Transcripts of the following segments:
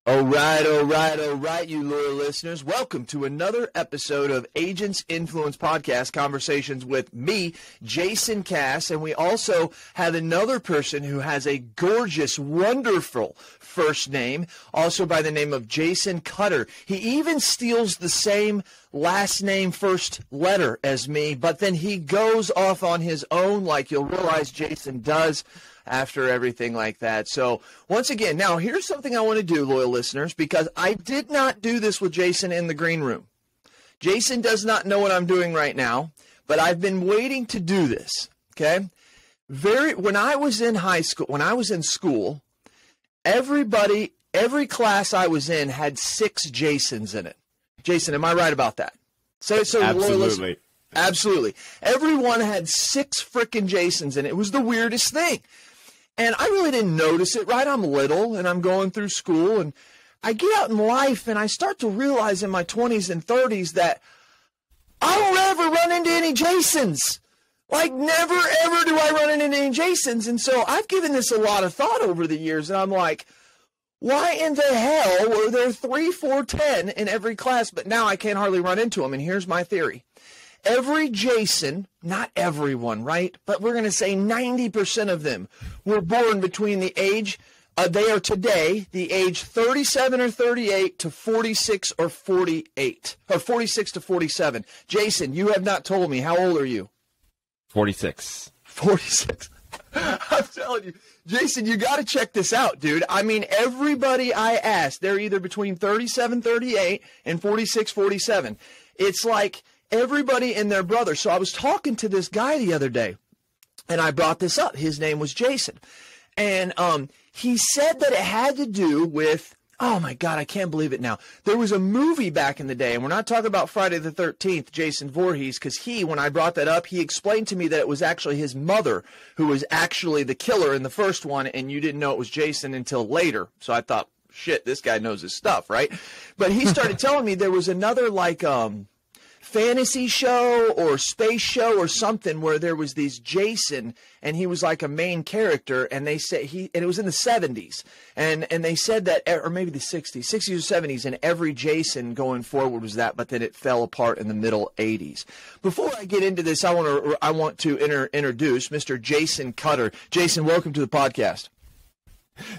All right, you loyal listeners. Welcome to another episode of Agents Influence Podcast, conversations with me, Jason Cass, and we also have another person who has a gorgeous, wonderful first name, also by the name of Jason Cutter. He even steals the same last name first letter as me, but then he goes off on his own like you'll realize Jason does after everything like that. So once again, now here's something I want to do, loyal listeners, because I did not do this with Jason in the green room. Jason does not know what I'm doing right now, but I've been waiting to do this, okay? When I was in high school, when I was in school, every class I was in had 6 Jasons in it. Jason, am I right about that? So Absolutely. Absolutely. Everyone had 6 frickin' Jasons in it. It was the weirdest thing. And I really didn't notice it, right? I'm little, and I'm going through school, and I get out in life, and I start to realize in my 20s and 30s that I don't ever run into any Jasons. Like, never, ever do I run into any Jasons. And so I've given this a lot of thought over the years, and I'm like, why in the hell were there 3, 4, 10 in every class, but now I can't hardly run into them? And here's my theory. Every Jason, not everyone, right? But we're going to say 90% of them were born between the age, they are today, the age 37 or 38 to 46 or 48, or 46 to 47. Jason, you have not told me. How old are you? 46. 46. I'm telling you. Jason, you got to check this out, dude. I mean, everybody I asked, they're either between 37, 38 and 46, 47. It's like everybody and their brother. So I was talking to this guy the other day, and I brought this up. His name was Jason. And he said that it had to do with, oh, my God, I can't believe it now. There was a movie back in the day, and we're not talking about Friday the 13th, Jason Voorhees, because when I brought that up, he explained to me that it was actually his mother who was actually the killer in the first one, and you didn't know it was Jason until later. So I thought, shit, this guy knows his stuff, right? But he started telling me there was another, like, fantasy show or space show or something where there was these Jason, and he was like a main character, and they said and it was in the 70s, and they said that, or maybe the 60s or 70s, and every Jason going forward was that, but then it fell apart in the middle 80s. Before I get into this, I want to introduce Mr. Jason Cutter. Jason, welcome to the podcast.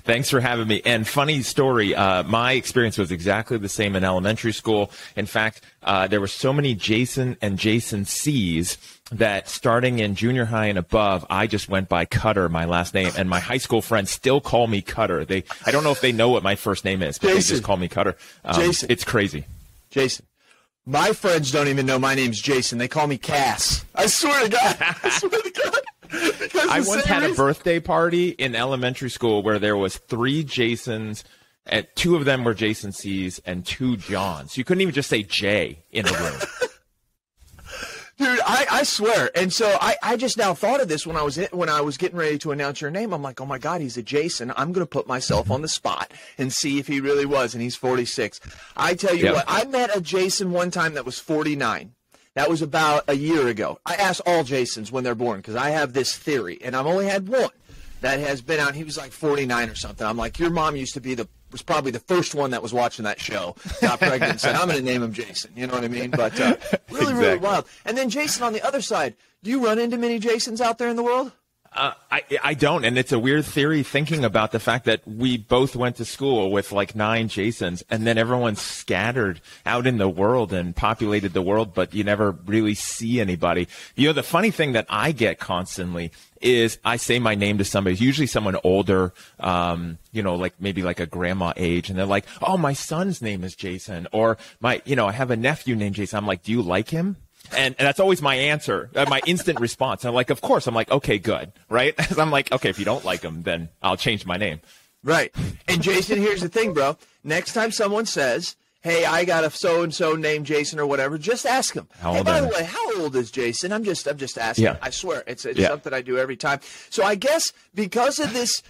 Thanks for having me. And funny story, my experience was exactly the same in elementary school. In fact, there were so many Jason and Jason C's that starting in junior high and above, I just went by Cutter, my last name. And my high school friends still call me Cutter. I don't know if they know what my first name is, but Jason. They just call me Cutter. Jason. It's crazy. Jason. My friends don't even know my name's Jason. They call me Cass. I swear to God. I swear to God. I once had a birthday party in elementary school where there was 3 Jasons, and 2 of them were Jason C's and 2 Johns. You couldn't even just say J in a room. Dude, I swear. And so I just now thought of this when I was getting ready to announce your name. I'm like, oh my God, he's a Jason. I'm going to put myself on the spot and see if he really was. And he's 46. I tell you what, I met a Jason one time that was 49. That was about a year ago. I asked all Jasons when they're born because I have this theory, and I've only had one that has been out. He was like 49 or something. I'm like, your mom was probably the first one that was watching that show, got pregnant, and said, I'm going to name him Jason. You know what I mean? But really wild. And then Jason on the other side, do you run into many Jasons out there in the world? I don't, and it's a weird theory thinking about the fact that we both went to school with like 9 Jasons, and then everyone's scattered out in the world and populated the world, but you never really see anybody. You know, the funny thing that I get constantly is I say my name to somebody, usually someone older, like maybe like a grandma age, and they're like, oh, my son's name is Jason, or I have a nephew named Jason. I'm like, do you like him? And that's always my answer, my instant response. I'm like, of course. I'm like, okay, good, right? I'm like, okay, if you don't like him, then I'll change my name. Right. And Jason, here's the thing, bro. Next time someone says, hey, I got a so-and-so named Jason or whatever, just ask him. Hey, by the way, how old is Jason? I'm just asking. Yeah. I swear, it's something I do every time. So I guess because of this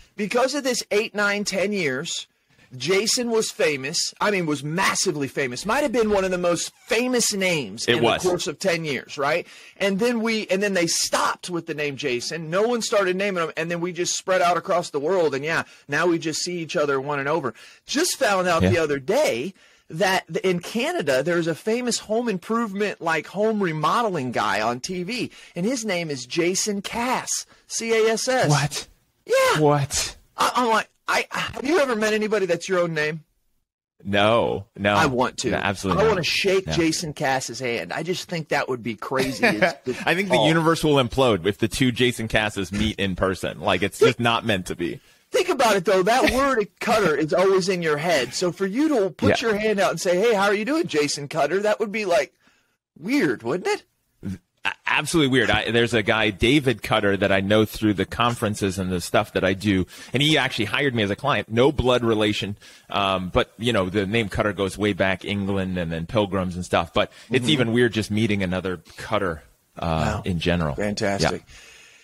8, 9, 10 years, Jason was famous. I mean, was massively famous. Might have been one of the most famous names in the course of 10 years, right? And then they stopped with the name Jason. No one started naming him, and then we just spread out across the world. And yeah, now we just see each other one and over. Just found out the other day that in Canada, there's a famous home improvement, like home remodeling guy on TV, and his name is Jason Cass, C-A-S-S. What? Yeah. What? I'm like, have you ever met anybody that's your own name? No. I want to. No, absolutely. I want to shake Jason Cass's hand. I just think that would be crazy. I think the universe will implode if the two Jason Casses meet in person. Like, it's just not meant to be. Think about it, though. That word Cutter is always in your head. So for you to put your hand out and say, hey, how are you doing, Jason Cutter? That would be, like, weird, wouldn't it? Absolutely weird. There's a guy, David Cutter, that I know through the conferences and the stuff that I do, and he actually hired me as a client. No blood relation, but, you know, the name Cutter goes way back, England and then Pilgrims and stuff. But it's even weird just meeting another Cutter in general. Fantastic. Yeah.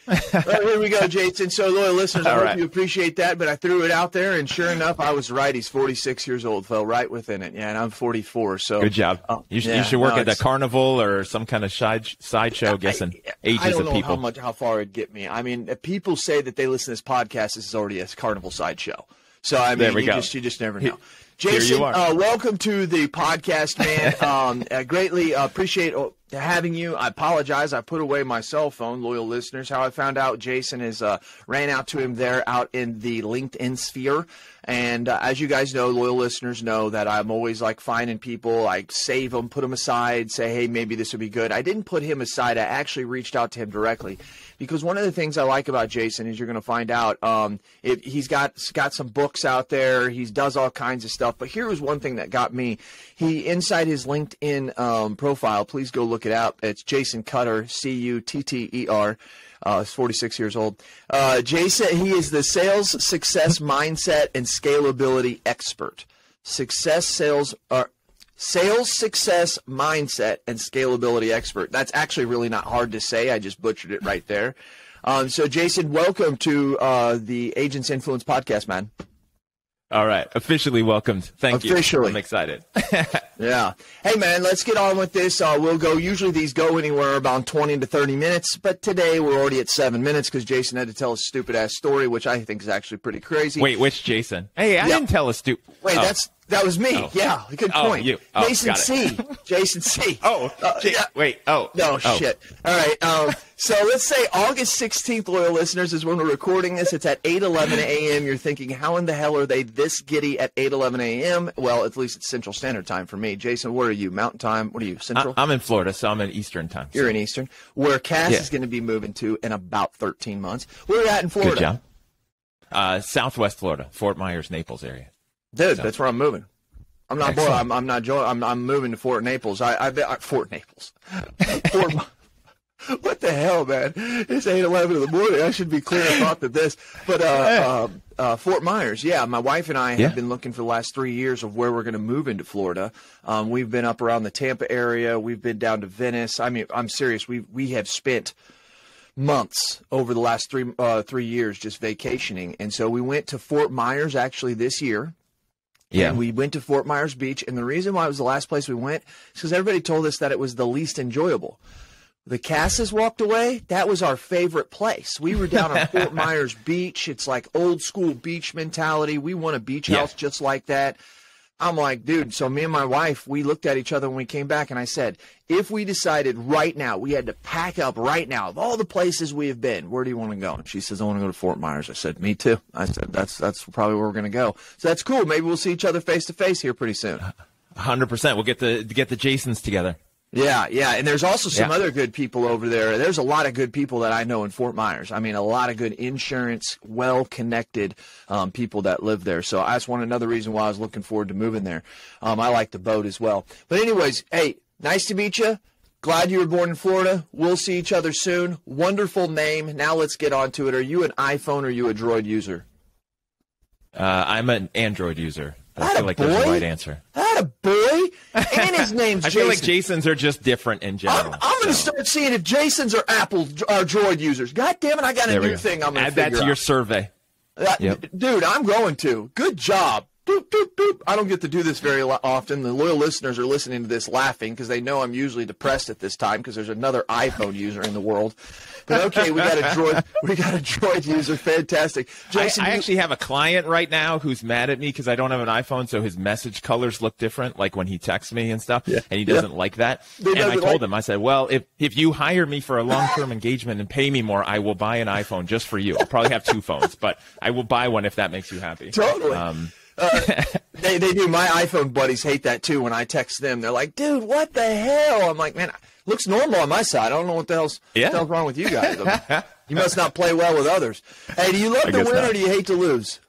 Well, here we go, Jason. So, loyal listeners, I hope you appreciate that, but I threw it out there, and sure enough, I was right. He's 46 years old, fell right within it. Yeah, and I'm 44. So good job. You should work at a carnival or some kind of sideshow, guessing ages of people. I don't know how far it'd get me. I mean, if people say that they listen to this podcast, this is already a carnival sideshow. So, I mean, you just never know. Jason, welcome to the podcast, man. I greatly appreciate having you. I apologize. I put away my cell phone, loyal listeners. How I found out Jason ran out to him there out in the LinkedIn sphere. And as you guys know, loyal listeners know that I'm always like finding people. I save them, put them aside, say, hey, maybe this would be good. I didn't put him aside. I actually reached out to him directly. Because one of the things I like about Jason is you're going to find out he's got some books out there. He does all kinds of stuff. But here was one thing that got me. Inside his LinkedIn profile, please go look it out. It's Jason Cutter, C-U-T-T-E-R. He's 46 years old. Jason, he is the sales success mindset and scalability expert. Sales success mindset and scalability expert. That's actually really not hard to say. I just butchered it right there. So, Jason, welcome to the Agents Influence podcast, man. All right. Officially welcomed. Thank you. I'm excited. Yeah. Hey, man, let's get on with this. Usually these go anywhere about 20 to 30 minutes, but today we're already at 7 minutes because Jason had to tell a stupid-ass story, which I think is actually pretty crazy. Wait, which Jason? Hey, I didn't tell a stupid... Wait, that was me. Oh. Yeah, good point. You. Jason C. Jason C. Wait. Shit. All right. So let's say August 16th, loyal listeners, is when we're recording this. It's at 8:11 a.m. You're thinking, how in the hell are they this giddy at 8:11 a.m.? Well, at least it's Central Standard Time for me. Jason, where are you? Mountain Time? What are you, Central? I'm in Florida, so I'm in Eastern Time. You're in Eastern. Where Cass is going to be moving to in about 13 months. Where are you at in Florida? Good job. Southwest Florida, Fort Myers, Naples area. Dude, that's where I'm moving. I'm not bored. I'm moving to Fort Naples. Fort Naples. What the hell, man? It's 8:11 in the morning. I should be clear about this. But Fort Myers, yeah. My wife and I have been looking for the last 3 years of where we're going to move into Florida. We've been up around the Tampa area. We've been down to Venice. I mean, I'm serious. We have spent months over the last 3 years just vacationing, and so we went to Fort Myers actually this year. Yeah, and we went to Fort Myers Beach, and the reason why it was the last place we went is because everybody told us that it was the least enjoyable. The Casses walked away. That was our favorite place. We were down on Fort Myers Beach. It's like old school beach mentality. We want a beach house just like that. I'm like, dude, so me and my wife, we looked at each other when we came back, and I said, if we decided right now, we had to pack up right now, of all the places we have been, where do you want to go? And she says, I want to go to Fort Myers. I said, me too. I said, that's probably where we're going to go. So that's cool. Maybe we'll see each other face to face here pretty soon. 100%. We'll get the Jasons together. Yeah, and there's also some other good people over there. There's a lot of good people that I know in Fort Myers. I mean, a lot of good insurance, well-connected people that live there. So that's another reason why I was looking forward to moving there. I like the boat as well. But anyways, hey, nice to meet you. Glad you were born in Florida. We'll see each other soon. Wonderful name. Now let's get on to it. Are you an iPhone or are you a Droid user? I'm an Android user. I feel like there's a right answer. Attaboy. And his name's Jason. I feel like Jasons are just different in general. I'm going to start seeing if Jasons are Droid users. God damn it, I got a new thing I'm going to figure out. Add that to your survey. Dude, I'm going to. Good job. Boop, boop, boop. I don't get to do this very often. The loyal listeners are listening to this laughing because they know I'm usually depressed at this time because there's another iPhone user in the world. But okay, we got a Droid user. Fantastic. Jason, I actually have a client right now who's mad at me because I don't have an iPhone, so his message colors look different, like when he texts me and stuff, and he doesn't like that. And I told him, I said, well, if you hire me for a long-term engagement and pay me more, I will buy an iPhone just for you. I'll probably have 2 phones, but I will buy one if that makes you happy. Totally. They do. My iPhone buddies hate that too. When I text them, they're like, "Dude, what the hell?" I'm like, "Man, looks normal on my side. I don't know what the hell's wrong with you guys. You must not play well with others." Hey, do you love to win or do you hate to lose?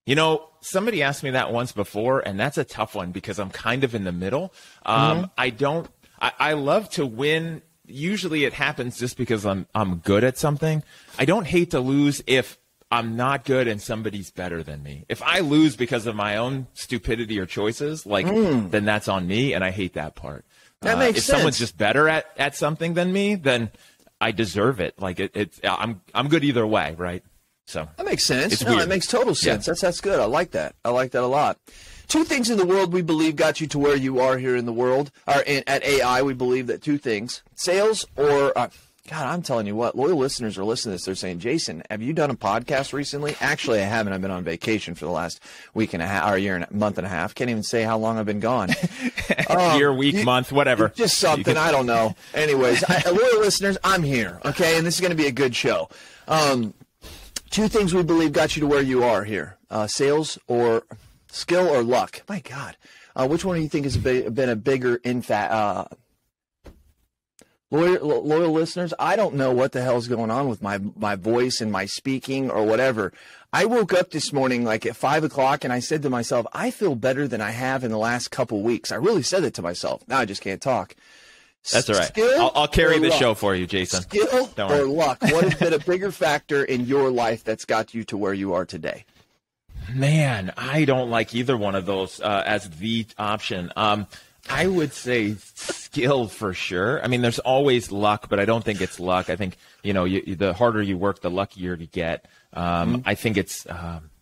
You know, somebody asked me that once before, and that's a tough one because I'm kind of in the middle. I love to win. Usually it happens just because I'm good at something. I don't hate to lose if I'm not good and somebody's better than me. If I lose because of my own stupidity or choices, then that's on me, and I hate that part. That makes sense. If someone's just better at something than me, then I deserve it. Like I'm good either way, right? So that makes sense. No, it makes total sense. Yeah. That's good. I like that. I like that a lot. 2 things in the world we believe got you to where you are here in the world. At AI, we believe that 2 things: sales or God, I'm telling you what, loyal listeners are listening to this. They're saying, Jason, have you done a podcast recently? Actually, I haven't. I've been on vacation for the last week and a half, or month and a half. Can't even say how long I've been gone. Year, week, month, whatever. Just something. I don't know. Anyways, loyal listeners, I'm here. Okay, and this is going to be a good show. 2 things we believe got you to where you are here: sales or skill or luck. My God, which one do you think has been a bigger Loyal listeners, I don't know what the hell's going on with my voice and my speaking or whatever. I woke up this morning like at 5 o'clock and I said to myself, I feel better than I have in the last couple weeks. I really said it to myself. Now I just can't talk. That's all right. I'll carry the show for you, Jason. Skill or luck? What has been a bigger factor in your life that's got you to where you are today? Man, I don't like either one of those as the option. I would say skill for sure. I mean, there's always luck, but I don't think it's luck. I think, the harder you work, the luckier you get. I think it's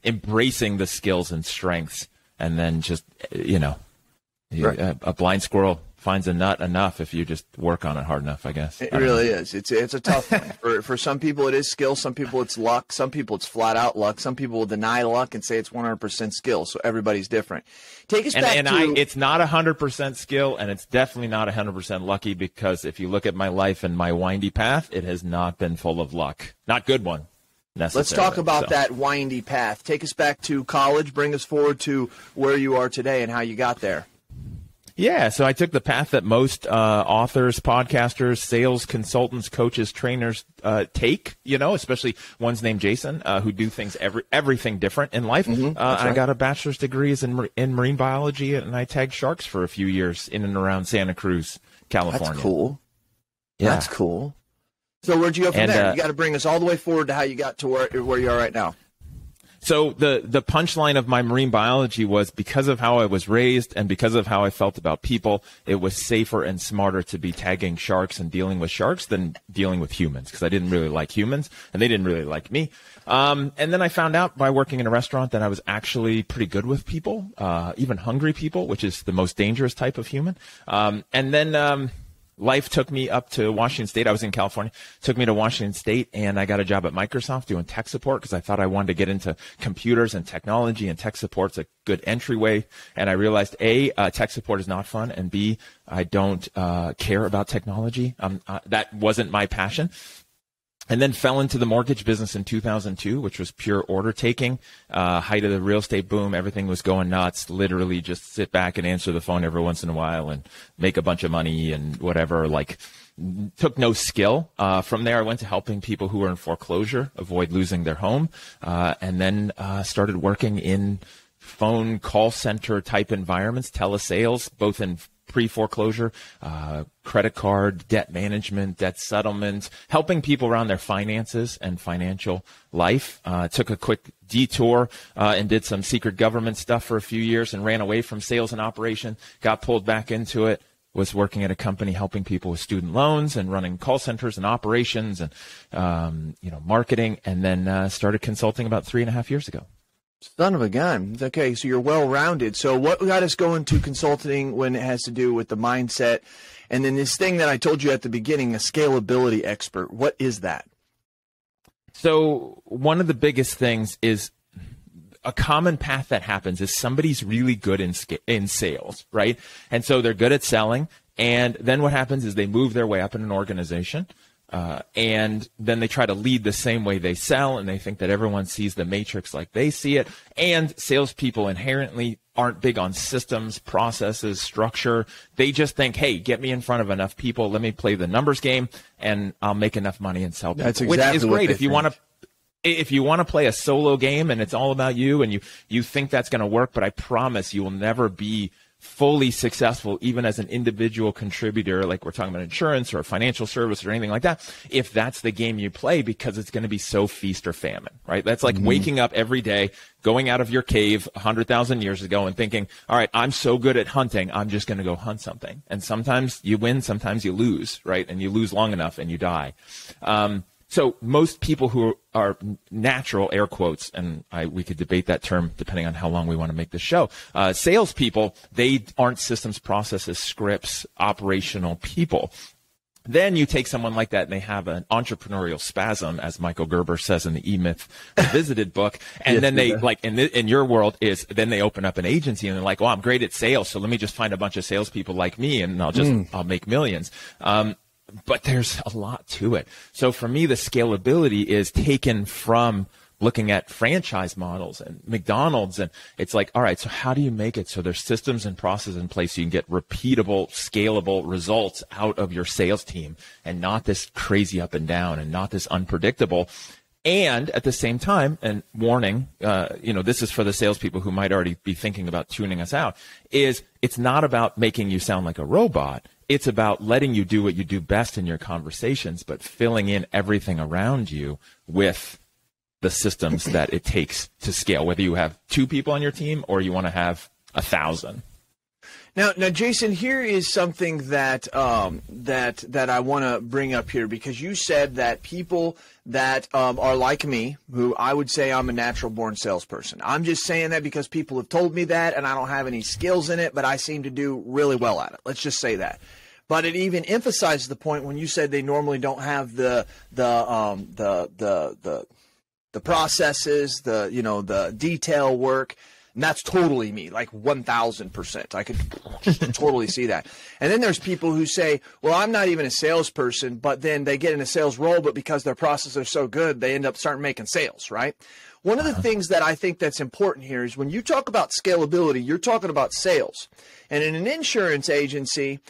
embracing the skills and strengths, and then just, a blind squirrel finds a nut enough if you just work on it hard enough, I guess. It really is. It's a tough one. For some people, it is skill. Some people, it's luck. Some people, it's flat out luck. Some people will deny luck and say it's 100% skill. So everybody's different. Take us back to... It's not 100% skill, and it's definitely not 100% lucky, because if you look at my life and my windy path, it has not been full of luck. Not good one. Let's talk about that windy path. Take us back to college. Bring us forward to where you are today and how you got there. Yeah, so I took the path that most authors, podcasters, sales consultants, coaches, trainers take, especially ones named Jason, who do things everything different in life. Right. I got a bachelor's degree in marine biology, and I tagged sharks for a few years in and around Santa Cruz, California. That's cool. Yeah. That's cool. So where'd you go from there? You got to bring us all the way forward to how you got to where you are right now. So the punchline of my marine biology was, because of how I was raised and because of how I felt about people, it was safer and smarter to be tagging sharks and dealing with sharks than dealing with humans, because I didn't really like humans and they didn't really like me. And then I found out by working in a restaurant that I was actually pretty good with people, even hungry people, which is the most dangerous type of human. And then life took me up to Washington State. I was in California. Took me to Washington State, and I got a job at Microsoft doing tech support, because I thought I wanted to get into computers and technology, and tech support's a good entryway. And I realized, A, tech support is not fun, and B, I don't care about technology. That wasn't my passion. And then fell into the mortgage business in 2002, which was pure order taking, height of the real estate boom. Everything was going nuts. Literally just sit back and answer the phone every once in a while and make a bunch of money and whatever. Took no skill. From there, I went to helping people who were in foreclosure avoid losing their home, and then started working in phone call center type environments, telesales, both in pre-foreclosure, credit card, debt management, debt settlement, helping people around their finances and financial life. Took a quick detour and did some secret government stuff for a few years and ran away from sales and operation, got pulled back into it. was working at a company helping people with student loans and running call centers and operations and, marketing, and then started consulting about 3.5 years ago. Son of a gun. Okay, so you're well-rounded. So what got us going to consulting when it has to do with the mindset? And then this thing that I told you at the beginning, a scalability expert, what is that? So one of the biggest things is a common path that happens is somebody's really good in sales, right? And so they're good at selling. And then what happens is they move their way up in an organization. And then they try to lead the same way they sell, and they think that everyone sees the matrix like they see it. And salespeople inherently aren't big on systems, processes, structure. They just think, hey, get me in front of enough people, let me play the numbers game, and I'll make enough money and sell people. That's exactly which is great if you want to play a solo game and it's all about you and you think that's going to work, but I promise you will never be fully successful, even as an individual contributor, like we're talking about insurance or financial service or anything like that, if that's the game you play, because it's going to be so feast or famine, right? That's like waking up every day, going out of your cave 100,000 years ago and thinking, all right, I'm so good at hunting, I'm just going to go hunt something. And sometimes you win, sometimes you lose, right? And you lose long enough and you die. So most people who are natural, air quotes, and we could debate that term depending on how long we want to make the show, salespeople, they aren't systems, processes, scripts, operational people. Then you take someone like that and they have an entrepreneurial spasm, as Michael Gerber says in the E-Myth Revisited book. And yes, then they, like in your world, then they open up an agency and they're like, well, I'm great at sales, so let me just find a bunch of salespeople like me and I'll make millions. But there's a lot to it. So for me, the scalability is taken from looking at franchise models and McDonald's. And it's like, all right, so how do you make it so there's systems and processes in place so you can get repeatable, scalable results out of your sales team and not this crazy up and down and not this unpredictable. And at the same time, and warning, this is for the salespeople who might already be thinking about tuning us out, is it's not about making you sound like a robot. It's about letting you do what you do best in your conversations, but filling in everything around you with the systems that it takes to scale, whether you have 2 people on your team or you want to have 1,000. Now, Jason, here is something that that I want to bring up here, because you said that people that are like me, who I would say I'm a natural-born salesperson. I'm just saying that because people have told me that, and I don't have any skills in it, but I seem to do really well at it. Let's just say that. But it even emphasizes the point when you said they normally don't have the processes, the detail work. And that's totally me, like 1,000%. I could totally see that. And then there's people who say, well, I'm not even a salesperson, but then they get in a sales role, but because their processes are so good, they end up starting making sales, right? One of the things that I think that's important here is when you talk about scalability, you're talking about sales. And in an insurance agency,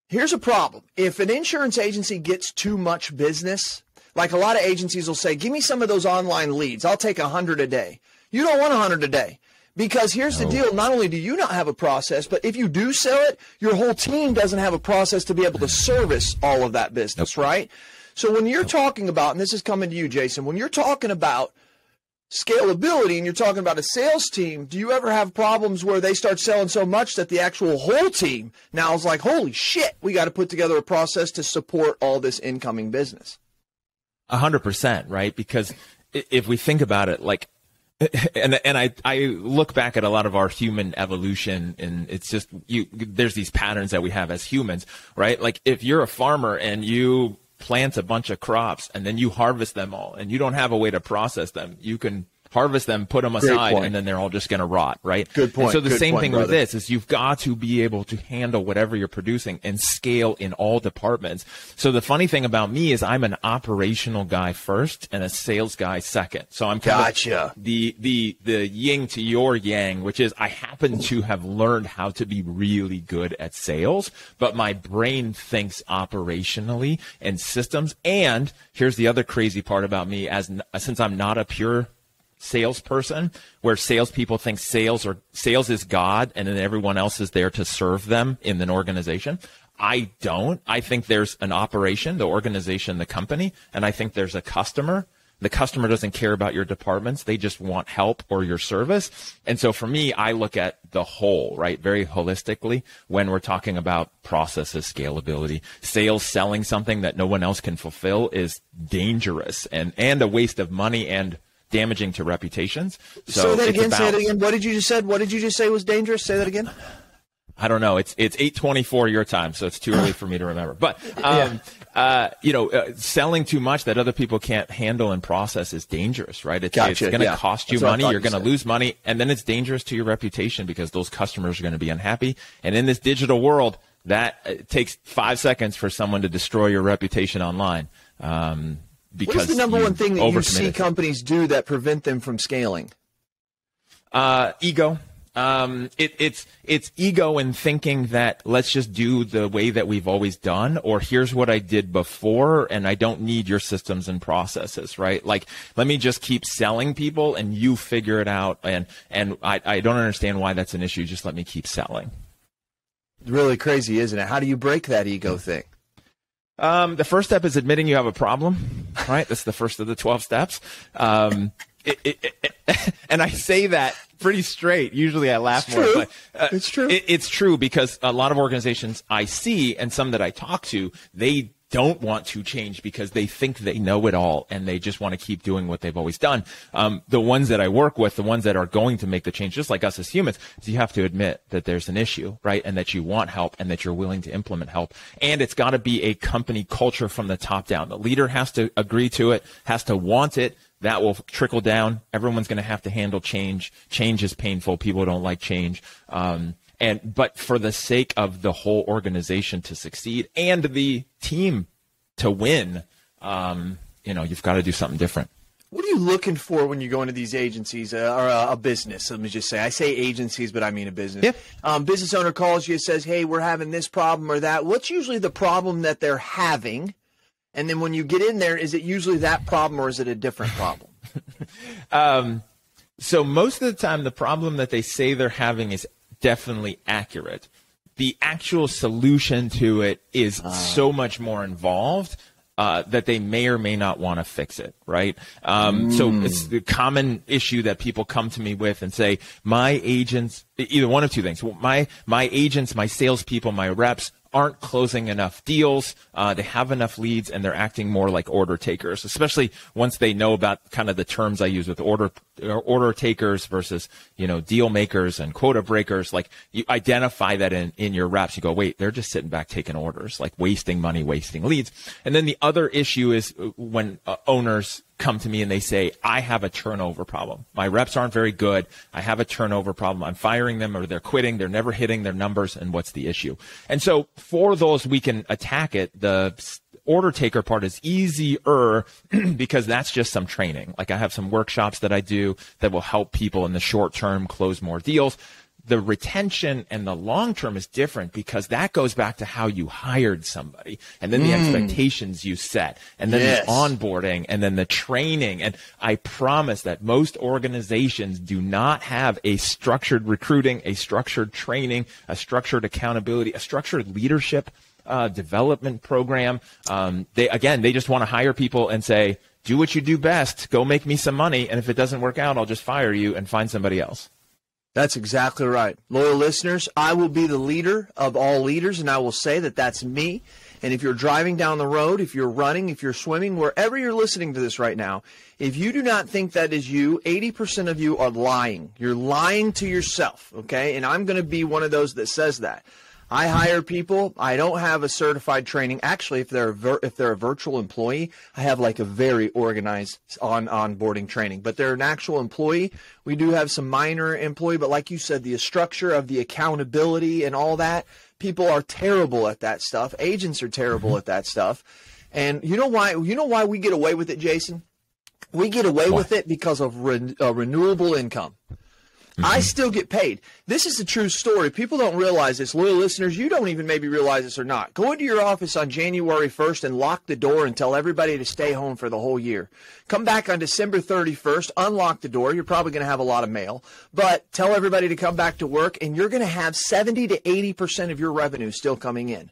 here's a problem. If an insurance agency gets too much business, like a lot of agencies will say, give me some of those online leads. I'll take 100 a day. You don't want 100 a day, because here's the deal. Not only do you not have a process, but if you do sell it, your whole team doesn't have a process to be able to service all of that business, right? So when you're talking about, and this is coming to you, Jason, when you're talking about scalability and you're talking about a sales team, do you ever have problems where they start selling so much that the actual whole team now is like, holy shit, we got to put together a process to support all this incoming business? 100%, right? Because if we think about it, like, and I look back at a lot of our human evolution, and it's just there's these patterns that we have as humans, right? Like if you're a farmer and you plant a bunch of crops and then you harvest them all and you don't have a way to process them, you can harvest them, put them aside, and then they're all just going to rot, right? Good point. And so the Good same point, thing brother. with this is you've got to be able to handle whatever you're producing and scale in all departments. So the funny thing about me is I'm an operational guy first and a sales guy second. So I'm kind of the yin to your yang, which is I happen to have learned how to be really good at sales, but my brain thinks operationally and systems. And here's the other crazy part about me, since I'm not a pure salesperson, where salespeople think sales is God and then everyone else is there to serve them in an organization. I don't. I think there's an operation, the organization, the company, and I think there's a customer, The customer doesn't care about your departments. They just want help or your service. And so for me, I look at the whole, right, very holistically when we're talking about processes, scalability. Sales selling something that no one else can fulfill is dangerous and a waste of money and damaging to reputations. So say that again. What did you just said? What did you just say was dangerous? Say that again. I don't know. It's 8:24 your time, so it's too early for me to remember. But selling too much that other people can't handle and process is dangerous, right? It's going to cost you money. You're going to lose money, and then it's dangerous to your reputation because those customers are going to be unhappy. And in this digital world, it takes 5 seconds for someone to destroy your reputation online. Because what's the number one thing that you see companies do that prevent them from scaling? Ego. It's ego in thinking that let's just do the way that we've always done, or here's what I did before, and I don't need your systems and processes, right? Like, let me just keep selling people and you figure it out. And I don't understand why that's an issue. Just let me keep selling. Really crazy, isn't it? How do you break that ego thing? The first step is admitting you have a problem, right? That's the first of the 12 steps. And I say that pretty straight. Usually I laugh more. But, it's true. It's true because a lot of organizations I see and some that I talk to, they don't want to change because they think they know it all and they just want to keep doing what they've always done. The ones that I work with, the ones that are going to make the change, just like us as humans, is you have to admit that there's an issue, right? And that you want help and that you're willing to implement help. And it's got to be a company culture from the top down. The leader has to agree to it, has to want it. That will trickle down. Everyone's going to have to handle change. Change is painful. People don't like change. But for the sake of the whole organization to succeed and the team to win, you've got to do something different. What are you looking for when you go into these agencies or a business? Let me just say, I say agencies, but I mean a business. Yep. Business owner calls you, says, hey, we're having this problem or that. What's usually the problem that they're having? And then when you get in there, is it usually that problem or is it a different problem? So most of the time, the problem that they say they're having is definitely accurate. The actual solution to it is so much more involved that they may or may not want to fix it, right? So it's the common issue that people come to me with and say, my agents, either one of two things. My agents, my salespeople, my reps aren't closing enough deals. They have enough leads and they're acting more like order takers, especially once they know about kind of the terms I use with order takers versus, deal makers and quota breakers. Like you identify that in your reps, you go, wait, they're just sitting back taking orders, like wasting money, wasting leads. And then the other issue is when owners come to me and they say, I have a turnover problem. My reps aren't very good. I have a turnover problem. I'm firing them or they're quitting. They're never hitting their numbers. And what's the issue? And so for those, we can attack it. The order taker part is easier because that's just some training. Like I have some workshops that I do that will help people in the short term close more deals. The retention and the long term is different because that goes back to how you hired somebody and then the expectations you set and then the onboarding and then the training. And I promise that most organizations do not have a structured recruiting, a structured training, a structured accountability, a structured leadership development program. They just want to hire people and say, do what you do best, go make me some money. And if it doesn't work out, I'll just fire you and find somebody else. That's exactly right. Loyal listeners, I will be the leader of all leaders, and I will say that that's me. And if you're driving down the road, if you're running, if you're swimming, wherever you're listening to this right now, if you do not think that is you, 80% of you are lying. You're lying to yourself, okay? And I'm going to be one of those that says that. I hire people. I don't have a certified training. Actually, if they're a virtual employee, I have like a very organized onboarding training. But they're an actual employee. We do have some minor employee, but like you said, the structure of the accountability and all that, people are terrible at that stuff. Agents are terrible at that stuff. And you know why? You know why we get away with it, Jason? We get away with it because of renewable income. I still get paid. This is a true story. People don't realize this. Loyal listeners, you don't even maybe realize this or not. Go into your office on January 1st and lock the door and tell everybody to stay home for the whole year. Come back on December 31st, unlock the door. You're probably going to have a lot of mail. But tell everybody to come back to work, and you're going to have 70 to 80% of your revenue still coming in.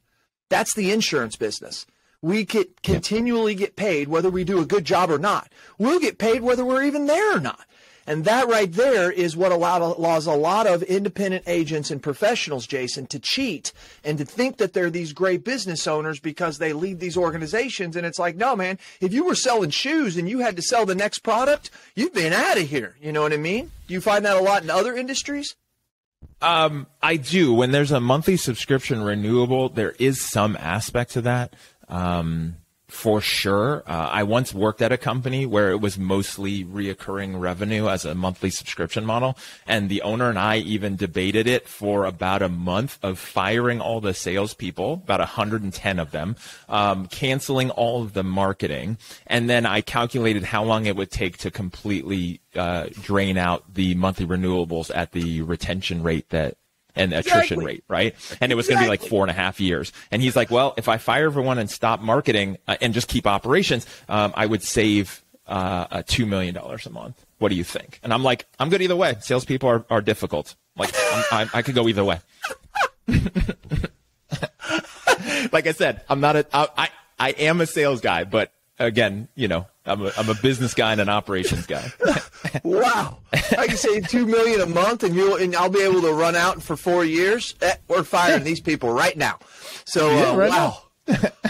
That's the insurance business. We could continually get paid whether we do a good job or not. We'll get paid whether we're even there or not. And that right there is what allows a lot of independent agents and professionals, Jason, to cheat and to think that they're these great business owners because they lead these organizations. And it's like, no, man, if you were selling shoes and you had to sell the next product, you've been out of here. You know what I mean? Do you find that a lot in other industries? I do. When there's a monthly subscription renewable, there is some aspect to that. For sure. I once worked at a company where it was mostly reoccurring revenue as a monthly subscription model. And the owner and I even debated it for about a month of firing all the salespeople, about 110 of them, canceling all of the marketing. And then I calculated how long it would take to completely drain out the monthly renewables at the retention rate and attrition rate, right? And it was going to be like 4.5 years. And he's like, well, if I fire everyone and stop marketing and just keep operations, I would save $2 million a month. What do you think? And I'm like, I'm good either way. Salespeople are difficult. Like, I could go either way. Like I said, I am a sales guy, but again, you know, I'm a business guy and an operations guy. Wow. I can save $2 million a month and I'll be able to run out for 4 years. We're firing these people right now. So, right wow.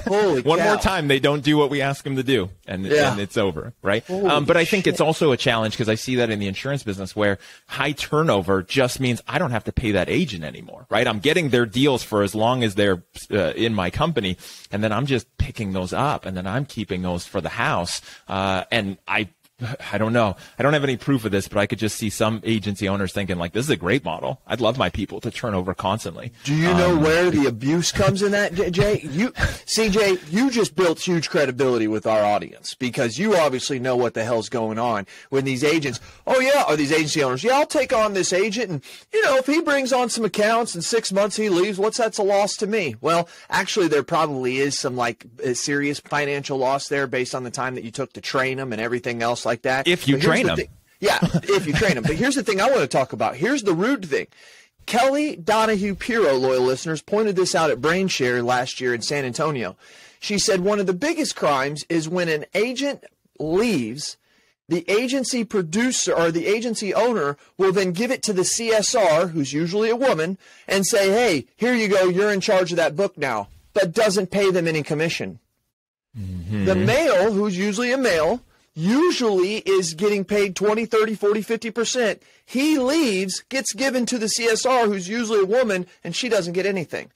Holy One cow. more time, they don't do what we ask them to do, and it's over, right? But I think it's also a challenge because I see that in the insurance business where high turnover just means I don't have to pay that agent anymore, right? I'm getting their deals for as long as they're in my company, and then I'm just picking those up, and then I'm keeping those for the house. And I don't know. I don't have any proof of this, but I could just see some agency owners thinking like, this is a great model. I'd love my people to turn over constantly. Do you know where the abuse comes in that, Jay? CJ, you just built huge credibility with our audience because you obviously know what the hell's going on when these agents, or these agency owners, I'll take on this agent and, you know, if he brings on some accounts in 6 months he leaves, that's a loss to me? Well, actually there probably is some like serious financial loss there based on the time that you took to train them and everything else like that. If you train them. Yeah, if you train them. But here's the thing I want to talk about. Here's the rude thing. Kelly Donahue Piro, loyal listeners, pointed this out at BrainShare last year in San Antonio. She said one of the biggest crimes is when an agent leaves, the agency producer or the agency owner will then give it to the CSR, who's usually a woman, and say, hey, here you go, you're in charge of that book now, but doesn't pay them any commission. Mm-hmm. The male, who's usually a male, usually is getting paid 20, 30, 40, 50%. He leaves, gets given to the CSR, who's usually a woman, and she doesn't get anything.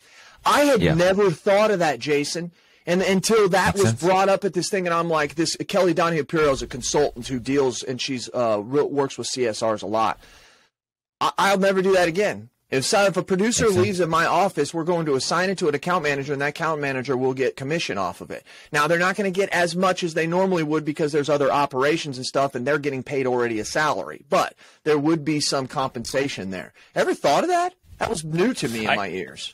I had never thought of that, Jason, and until that was brought up at this thing, and I'm like, this Kelly Donahue Piro is a consultant who deals, and she's works with CSRs a lot. I'll never do that again. If a producer leaves in my office, we're going to assign it to an account manager, and that account manager will get commission off of it. Now, they're not going to get as much as they normally would because there's other operations and stuff, and they're getting paid already a salary. But there would be some compensation there. Ever thought of that? That was new to me in my ears.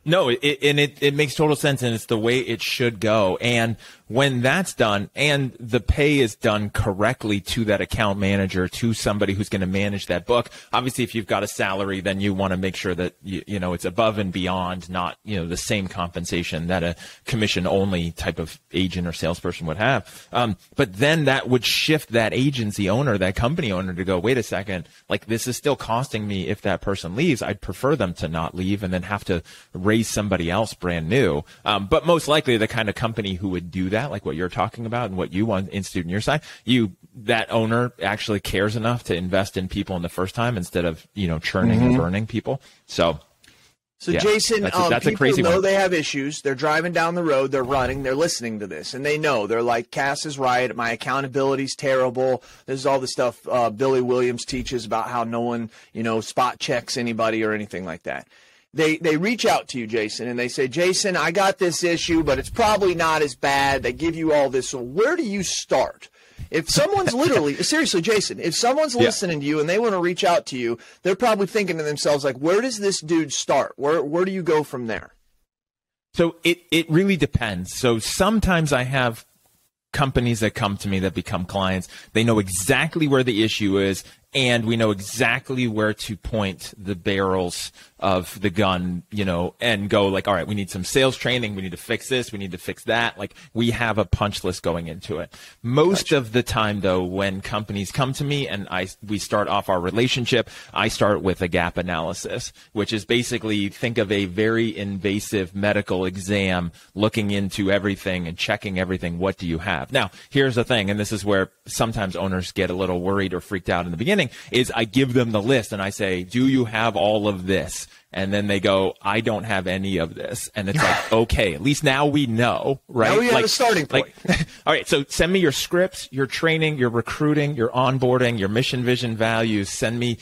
No, it makes total sense, and it's the way it should go. And when that's done and the pay is done correctly to that account manager, to somebody who's going to manage that book, obviously if you've got a salary, then you want to make sure that, you know, it's above and beyond, not, you know, the same compensation that a commission only type of agent or salesperson would have. But then that would shift that agency owner, that company owner to go, wait a second, like this is still costing me if that person leaves. I'd prefer them to not leave and then have to raise somebody else brand new. But most likely the kind of company who would do that, like what you're talking about and what you want to institute on your side, that owner actually cares enough to invest in people in the first time instead of, you know, churning and burning people. So yeah, Jason, that's a people crazy know one. They have issues. They're driving down the road. They're running. They're listening to this, and they know. They're like, Cass is right. My accountability's terrible. This is all the stuff Billy Williams teaches about how no one, you know, spot checks anybody or anything like that. They reach out to you, Jason, and they say, Jason, I got this issue, but it's probably not as bad. They give you all this. So where do you start? If someone's literally, seriously, Jason, if someone's listening to you and they want to reach out to you, they're probably thinking to themselves, like, where does this dude start? Where do you go from there? So it really depends. So sometimes I have companies that come to me that become clients. They know exactly where the issue is. and we know exactly where to point the barrels of the gun, and go like, all right, we need some sales training. We need to fix this. We need to fix that. Like, we have a punch list going into it. Most of the time, though, when companies come to me and we start off our relationship, I start with a gap analysis, which is basically, think of a very invasive medical exam, looking into everything and checking everything. What do you have? Now, here's the thing, and this is where sometimes owners get a little worried or freaked out in the beginning, is I give them the list and I say, do you have all of this? And then they go, I don't have any of this. And it's like, okay, at least now we know, right? Now we have a starting point. All right, so send me your scripts, your training, your recruiting, your onboarding, your mission, vision, values. Send me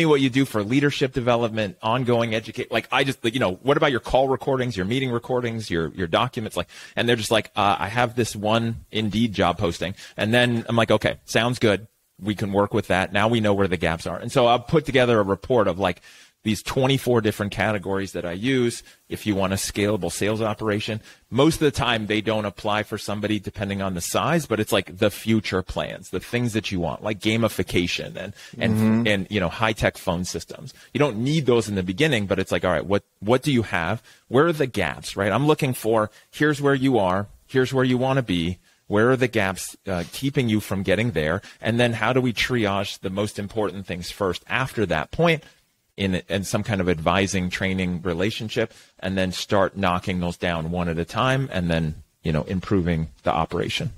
what you do for leadership development, ongoing educate. Like, I just, what about your call recordings, your meeting recordings, your documents? Like, and they're just like, I have this one Indeed job posting. And then I'm like, okay, sounds good. We can work with that. Now we know where the gaps are. And so I'll put together a report of like, these 24 different categories that I use. If you want a scalable sales operation, most of the time they don't apply for somebody depending on the size, but it's like the future plans, the things that you want, like gamification and high-tech phone systems. You don't need those in the beginning, but it's like, all right, what do you have? Where are the gaps, right? I'm looking for, here's where you are, here's where you want to be. Where are the gaps keeping you from getting there? And then how do we triage the most important things first after that point? In some kind of advising, training relationship, and then start knocking those down one at a time, and then, improving the operation.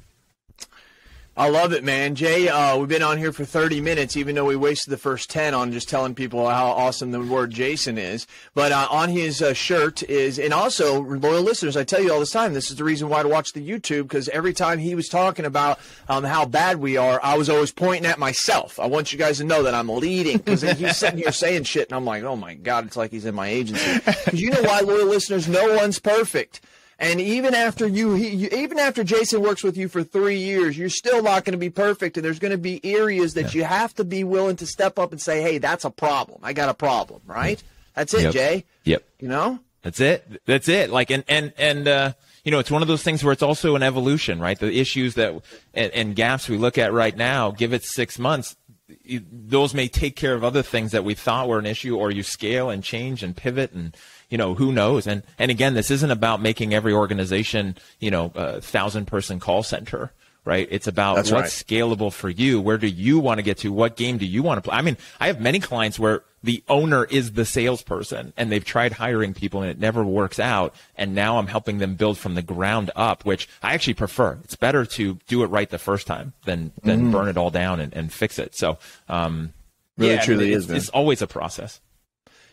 I love it, man. Jay, we've been on here for 30 minutes, even though we wasted the first 10 on just telling people how awesome the word Jason is. But on his shirt is, and also, loyal listeners, I tell you all this time, this is the reason why to watch the YouTube, because every time he was talking about how bad we are, I was always pointing at myself. I want you guys to know that I'm leading, because he's sitting here saying shit, and I'm like, oh, my God, it's like he's in my agency. Because you know why, loyal listeners, no one's perfect. And even after even after Jason works with you for 3 years, you're still not going to be perfect. And there's going to be areas that you have to be willing to step up and say, hey, that's a problem. I got a problem, right? That's it, Jay. Yep. That's it. Like, and it's one of those things where it's also an evolution, right? The issues and gaps we look at right now, give it 6 months. Those may take care of other things that we thought were an issue, or you scale and change and pivot, and who knows. And again, this isn't about making every organization a 1,000-person call center, right? It's about what's scalable for you. Where do you want to get to? What game do you want to play? I mean, I have many clients where the owner is the salesperson, and they've tried hiring people and it never works out. And now I'm helping them build from the ground up, which I actually prefer. It's better to do it right the first time than burn it all down and fix it. So, truly is, man. It's always a process.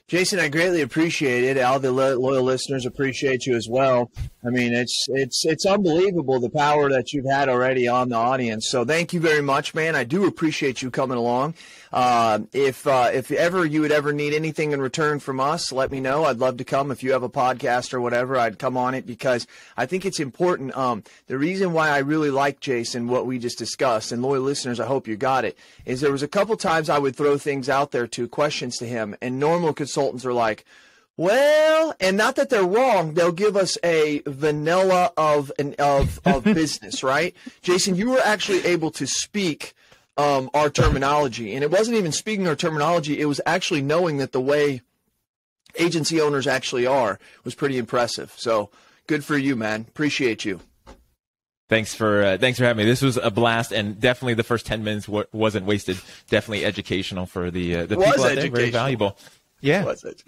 Jason, I greatly appreciate it. All the loyal listeners appreciate you as well. I mean, it's unbelievable the power that you've had already on the audience. So thank you very much, man. I do appreciate you coming along. If ever you would ever need anything in return from us, let me know. I'd love to come. If you have a podcast or whatever, I'd come on it, because I think it's important. The reason why I really like Jason, what we just discussed, and loyal listeners, I hope you got it, is there was a couple times I would throw things out there questions to him, and normal consultants are like, well, and not that they're wrong, they'll give us a vanilla of business, right? Jason, you were actually able to speak our terminology, and it wasn't even speaking our terminology, it was actually knowing that the way agency owners actually are was pretty impressive. So good for you, man. Appreciate you. Thanks for having me. This was a blast, and definitely the first 10 minutes wasn't wasted. Definitely educational for the people out there. Very valuable. Yeah. Was it?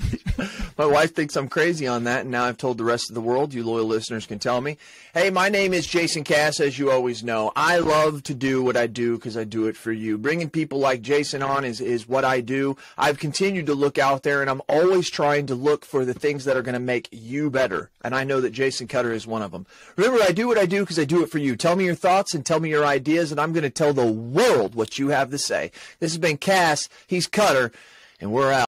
My wife thinks I'm crazy on that, and now I've told the rest of the world. You loyal listeners can tell me. Hey, my name is Jason Cass, as you always know. I love to do what I do because I do it for you. Bringing people like Jason on is what I do. I've continued to look out there, and I'm always trying to look for the things that are going to make you better, and I know that Jason Cutter is one of them. Remember, I do what I do because I do it for you. Tell me your thoughts and tell me your ideas, and I'm going to tell the world what you have to say. This has been Cass. He's Cutter, and we're out.